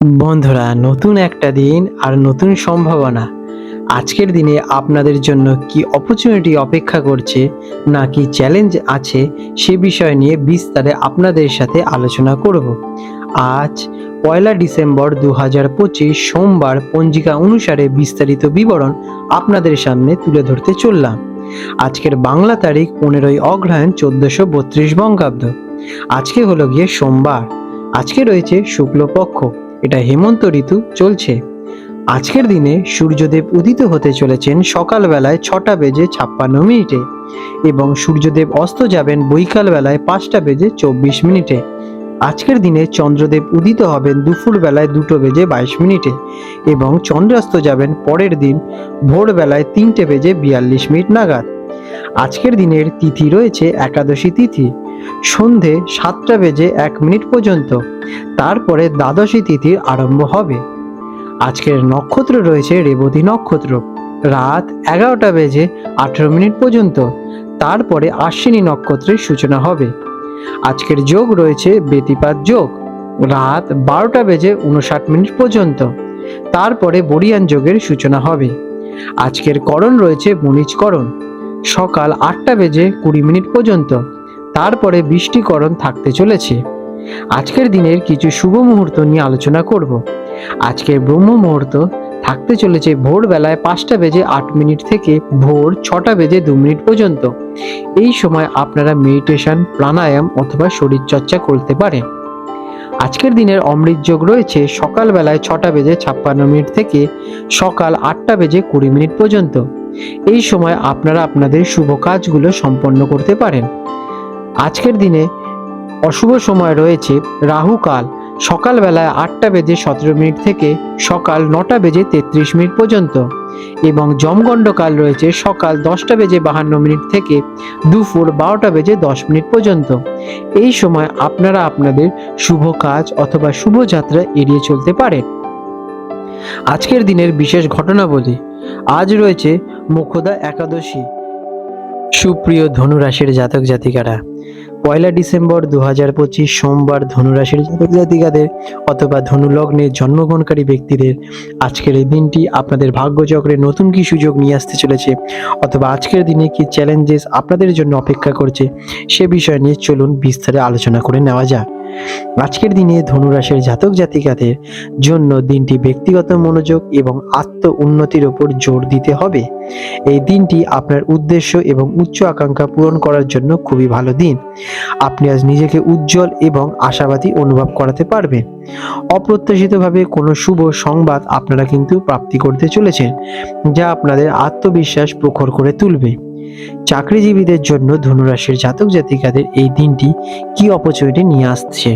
বন্ধুরা, নতুন একটা দিন আর নতুন সম্ভাবনা। আজকের দিনে আপনাদের জন্য কি অপরচুনিটি অপেক্ষা করছে, না কি চ্যালেঞ্জ আছে, সে বিষয় নিয়ে বিস্তারে আপনাদের সাথে আলোচনা করব। আজ 1 ডিসেম্বর 2025 সোমবার পঞ্জিকা অনুসারে বিস্তারিত বিবরণ আপনাদের সামনে তুলে ধরতে চললাম। আজকের বাংলা তারিখ 15ই অগ্রহায়ণ 1432 বঙ্গাব্দ। আজকে হলো গিয়ে সোমবার। আজকে রয়েছে শুক্লপক্ষ, এটা হেমন্ত ঋতু চলছে। আজকের দিনে সূর্যদেব উদিত হতে চলেছেন সকালবেলায় 6:56 এবং সূর্যদেব অস্ত যাবেন বৈকাল বেলায় 5:24। আজকের দিনে চন্দ্রদেব উদিত হবেন দুপুর বেলায় 2:22 এবং চন্দ্রাস্ত যাবেন পরের দিন ভোরবেলায় 3:42 নাগাদ। আজকের দিনের তিথি রয়েছে একাদশী তিথি, সন্ধে 7:01 পর্যন্ত। তারপরে দ্বাদশী তিথির আরম্ভ হবে। আজকের নক্ষত্র রয়েছে রেবতী নক্ষত্র, রাত 11:18 পর্যন্ত। তারপরে আশ্বিনী নক্ষত্রের সূচনা হবে। আজকের যোগ রয়েছে ব্যতিপাত যোগ, রাত 12:59 পর্যন্ত। তারপরে বরিয়ান যোগের সূচনা হবে। আজকের করণ রয়েছে বণিজকরণ, সকাল 8:20 পর্যন্ত। তারপরে বৃষ্টিকরণ থাকতে চলেছে। আজকের দিনের কিছু শুভ মুহূর্ত নিয়ে আলোচনা করব। আজকের ব্রহ্ম মুহূর্ত থাকতে চলেছে ভোরবেলায় 5:08 থেকে ভোর 6:02 পর্যন্ত। এই সময় আপনারা মেডিটেশন, প্রাণায়াম অথবা শরীরচর্চা করতে পারেন। আজকের দিনের অমৃত যোগ রয়েছে সকালবেলায় 6:56 থেকে সকাল 8:20 পর্যন্ত। এই সময় আপনারা আপনাদের শুভ কাজগুলো সম্পন্ন করতে পারেন। আজকের দিনে অশুভ সময় রয়েছে রাহু কাল, সকালবেলায় 8:17 থেকে সকাল 9:33 পর্যন্ত এবং যমগণ্ড কাল রয়েছে সকাল 10:52 থেকে দুপুর 12:10 পর্যন্ত। এই সময় আপনারা আপনাদের শুভ কাজ অথবা শুভযাত্রা এড়িয়ে চলতে পারেন। আজকের দিনের বিশেষ ঘটনাবলী। আজ রয়েছে মোক্ষদা একাদশী। সুপ্রিয় ধনুরাশির জাতক জাতিকারা, 1 ডিসেম্বর 2025 সোমবার ধনুরাশির জাতক জাতিকাদের অথবা ধনু লগ্নে জন্মগ্রহণকারী ব্যক্তিদের আজকের এই দিনটি আপনাদের ভাগ্যচক্রে নতুন কি সুযোগ নিয়ে আসতে চলেছে, অথবা আজকের দিনে কি চ্যালেঞ্জেস আপনাদের জন্য অপেক্ষা করছে, সে বিষয় নিয়ে চলুন বিস্তারে আলোচনা করে নেওয়া যাক। আজকের দিনে ধনুরাশির জাতক জাতিকাদের জন্য দিনটি ব্যক্তিগত মনোযোগ এবং আত্ম উন্নতির উপর জোর দিতে হবে। এই দিনটি আপনার উদ্দেশ্য এবং উচ্চ আকাঙ্ক্ষা পূরণ করার জন্য খুবই ভালো দিন। আপনি আজ নিজেকে উজ্জ্বল এবং আশাবাদী অনুভব করাতে পারবেন। অপ্রত্যাশিতভাবে কোনো শুভ সংবাদ আপনারা কিন্তু প্রাপ্তি করতে চলেছেন, যা আপনাদের আত্মবিশ্বাস প্রখর করে তুলবে। চাকরিজীবীদের জন্য ধনুরাশির জাতক জাতিকাদের এই দিনটি কি অপরচুনিটি নিয়ে আসছে।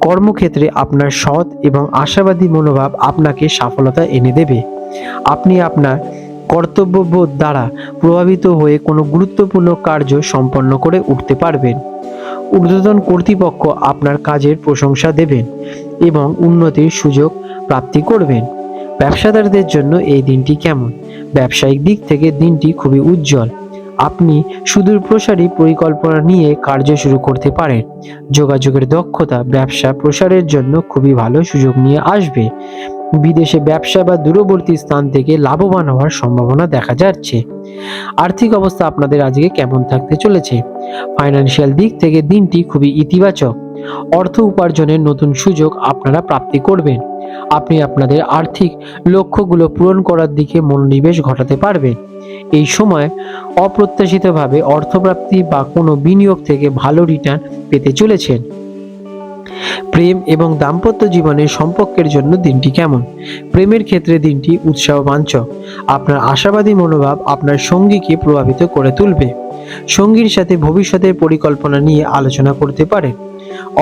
কর্মক্ষেত্রে আপনার সৎ এবং আশাবাদী মনোভাব আপনাকে সফলতা এনে দেবে। আপনি আপনার কর্তব্যবোধ দ্বারা প্রভাবিত হয়ে কোনো গুরুত্বপূর্ণ কার্য সম্পন্ন করে উঠতে পারবেন। ঊর্ধ্বতন কর্তৃপক্ষ আপনার কাজের প্রশংসা দেবেন এবং উন্নতির সুযোগ প্রাপ্তি করবেন। ব্যবসাদারদের জন্য এই দিনটি কেমন? ব্যবসায়িক দিক থেকে দিনটি খুবই উজ্জ্বল। আপনি সুদূরপ্রসারী পরিকল্পনা নিয়ে কার্য শুরু করতে পারেন। যোগাযোগের দক্ষতা ব্যবসা প্রসারের জন্য খুবই ভালো সুযোগ নিয়ে আসবে। বিদেশে ব্যবসা বা দূরবর্তী স্থান থেকে লাভবান হওয়ার সম্ভাবনা দেখা যাচ্ছে। আর্থিক অবস্থা আপনাদের আজকে কেমন থাকতে চলেছে? ফাইন্যান্সিয়াল দিক থেকে দিনটি খুবই ইতিবাচক। অর্থ উপার্জনের নতুন সুযোগ আপনারা প্রাপ্তি করবেন। আপনি আপনাদের আর্থিক লক্ষ্যগুলো পূরণ করার দিকে মনোনিবেশ ঘটাতে পারবেন। এই সময় অপ্রত্যাশিতভাবে অর্থপ্রাপ্তি বা কোনো বিনিয়োগ থেকে ভালো রিটার্ন পেতে চলেছেন। প্রেম এবং দাম্পত্য জীবনের সম্পর্কের জন্য দিনটি কেমন? প্রেমের ক্ষেত্রে দিনটি উৎসাহবাঞ্ছক। আপনার আশাবাদী মনোভাব আপনার সঙ্গীকে প্রভাবিত করে তুলবে। সঙ্গীর সাথে ভবিষ্যতের পরিকল্পনা নিয়ে আলোচনা করতে পারেন।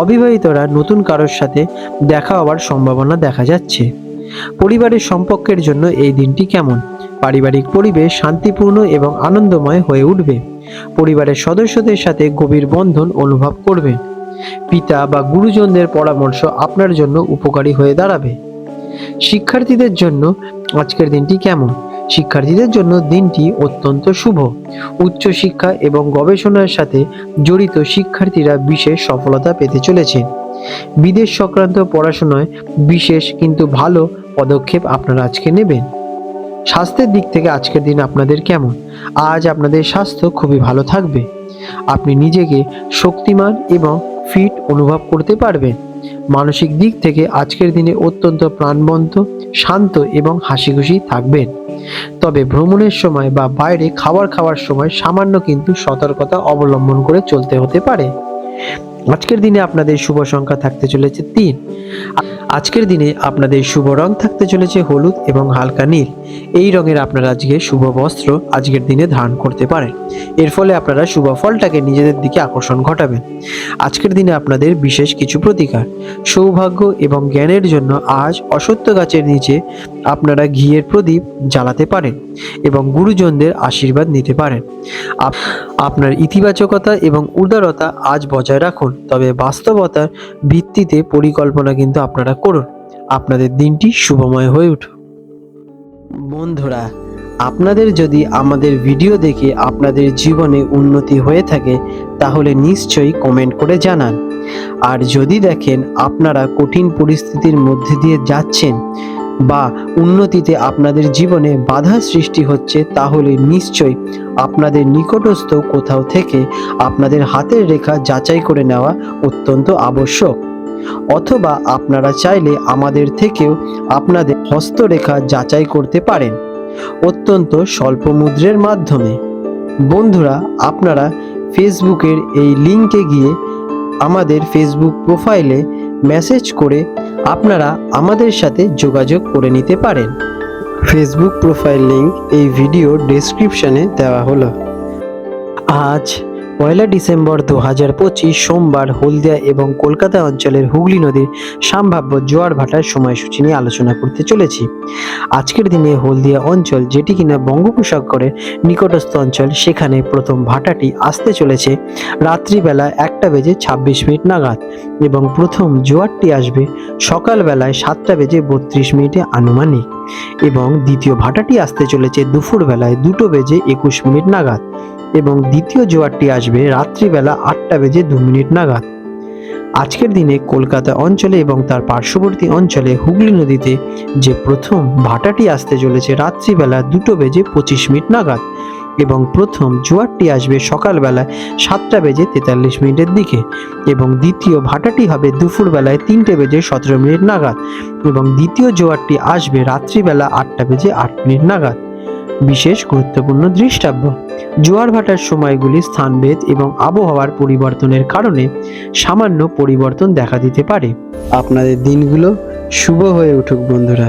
অবিবাহিতরা নতুন কারোর সাথে দেখা হওয়ার সম্ভাবনা দেখা যাচ্ছে। পরিবারের সম্পর্কের জন্য এই দিনটি কেমন? পারিবারিক পরিবেশ শান্তিপূর্ণ এবং আনন্দময় হয়ে উঠবে। পরিবারের সদস্যদের সাথে গভীর বন্ধন অনুভব করবেন। পিতা বা গুরুজনদের পরামর্শ আপনার জন্য উপকারী হয়ে দাঁড়াবে। শিক্ষার্থীদের জন্য আজকের দিনটি কেমন? শিক্ষার্থীদের জন্য দিনটি অত্যন্ত শুভ। উচ্চশিক্ষা এবং গবেষণার সাথে জড়িত শিক্ষার্থীরা বিশেষ সফলতা পেতে চলেছেন। বিদেশ সংক্রান্ত পড়াশোনায় বিশেষ কিন্তু ভালো পদক্ষেপ আপনারা আজকে নেবেন। স্বাস্থ্যের দিক থেকে আজকের দিন আপনাদের কেমন? আজ আপনাদের স্বাস্থ্য খুবই ভালো থাকবে। আপনি নিজেকে শক্তিমান এবং ফিট অনুভব করতে পারবেন। মানসিক দিক থেকে আজকের দিনে অত্যন্ত প্রাণবন্ত, শান্ত এবং হাসিখুশি থাকবেন। তবে ভ্রমণের সময় বা বাইরে খাবার খাওয়ার সময় সামান্য কিন্তু সতর্কতা অবলম্বন করে চলতে হতে পারে। আজকের দিনে আপনাদের শুভ সংখ্যা থাকতে চলেছে 3। আজকের দিনে আপনাদের শুভ রং থাকতে চলেছে হলুদ এবং হালকা নীল। এই রঙের আপনারা আজকে শুভ বস্ত্র আজকের দিনে ধারণ করতে পারেন। এর ফলে আপনারা শুভ ফলটাকে নিজেদের দিকে আকর্ষণ ঘটাবেন। আজকের দিনে আপনাদের বিশেষ কিছু প্রতিকার। সৌভাগ্য এবং জ্ঞানের জন্য আজ অশ্বত্থ গাছের নিচে আপনারা ঘিয়ের প্রদীপ জ্বালাতে পারেন এবং গুরুজনদের আশীর্বাদ নিতে পারেন। আপনার ইতিবাচকতা এবং উদারতা আজ বজায় রাখুন, তবে বাস্তবতার ভিত্তিতে পরিকল্পনা কিন্তু আপনারা করুন। আপনাদের দিনটি শুভময় হয়ে উঠুক। বন্ধুরা, আপনাদের যদি আমাদের ভিডিও দেখে আপনাদের জীবনে উন্নতি হয়ে থাকে তাহলে নিশ্চয়ই কমেন্ট করে জানান। আর যদি দেখেন আপনারা কঠিন পরিস্থিতির মধ্যে দিয়ে যাচ্ছেন বা উন্নতিতে আপনাদের জীবনে বাধা সৃষ্টি হচ্ছে, তাহলে নিশ্চয়ই আপনাদের নিকটস্থ কোথাও থেকে আপনাদের হাতের রেখা যাচাই করে নেওয়া অত্যন্ত আবশ্যক। অথবা আপনারা চাইলে আমাদের থেকেও আপনাদের হস্তরেখা যাচাই করতে পারেন অত্যন্ত স্বল্প মূল্যের মাধ্যমে। বন্ধুরা, আপনারা ফেসবুকের এই লিঙ্কে গিয়ে আমাদের ফেসবুক প্রোফাইলে মেসেজ করে আপনারা আমাদের সাথে যোগাযোগ করে নিতে পারেন। ফেসবুক প্রোফাইল লিঙ্ক এই ভিডিও ডেসক্রিপশনে দেওয়া হলো। আজ 1 ডিসেম্বর 2025 সোমবার হলদিয়া এবং কলকাতা অঞ্চলের হুগলি নদীর সম্ভাব্য জোয়ার ভাটার সময়সূচি নিয়ে আলোচনা করতে চলেছি। আজকের দিনে হলদিয়া অঞ্চল, যেটি কিনা বঙ্গোপসাগরের নিকটস্থ অঞ্চল, সেখানে প্রথম ভাটাটি আসতে চলেছে রাত্রিবেলা 1:26 নাগাদ এবং প্রথম জোয়ারটি আসবে সকালবেলায় 7:32 আনুমানিক এবং দ্বিতীয় ভাটাটি আসতে চলেছে দুপুরবেলায় 2:21 নাগাদ এবং দ্বিতীয় জোয়ারটি আসবে রাত্রিবেলা 8:02 নাগাদ। আজকের দিনে কলকাতা অঞ্চলে এবং তার পার্শ্ববর্তী অঞ্চলে হুগলি নদীতে যে প্রথম ভাটাটি আসতে চলেছে রাত্রিবেলা 2:25 নাগাদ এবং প্রথম জোয়ারটি আসবে সকালবেলায় 7:43 দিকে এবং দ্বিতীয় ভাটাটি হবে দুপুরবেলায় 3:17 নাগাদ এবং দ্বিতীয় জোয়ারটি আসবে রাত্রিবেলা 8:08 নাগাদ। বিশেষ গুরুত্বপূর্ণ দৃষ্টাব্য: জোয়ার ভাটার সময়গুলি স্থানভেদ এবং আবহাওয়ার পরিবর্তনের কারণে সামান্য পরিবর্তন দেখা দিতে পারে। আপনাদের দিনগুলো শুভ হয়ে উঠুক বন্ধুরা।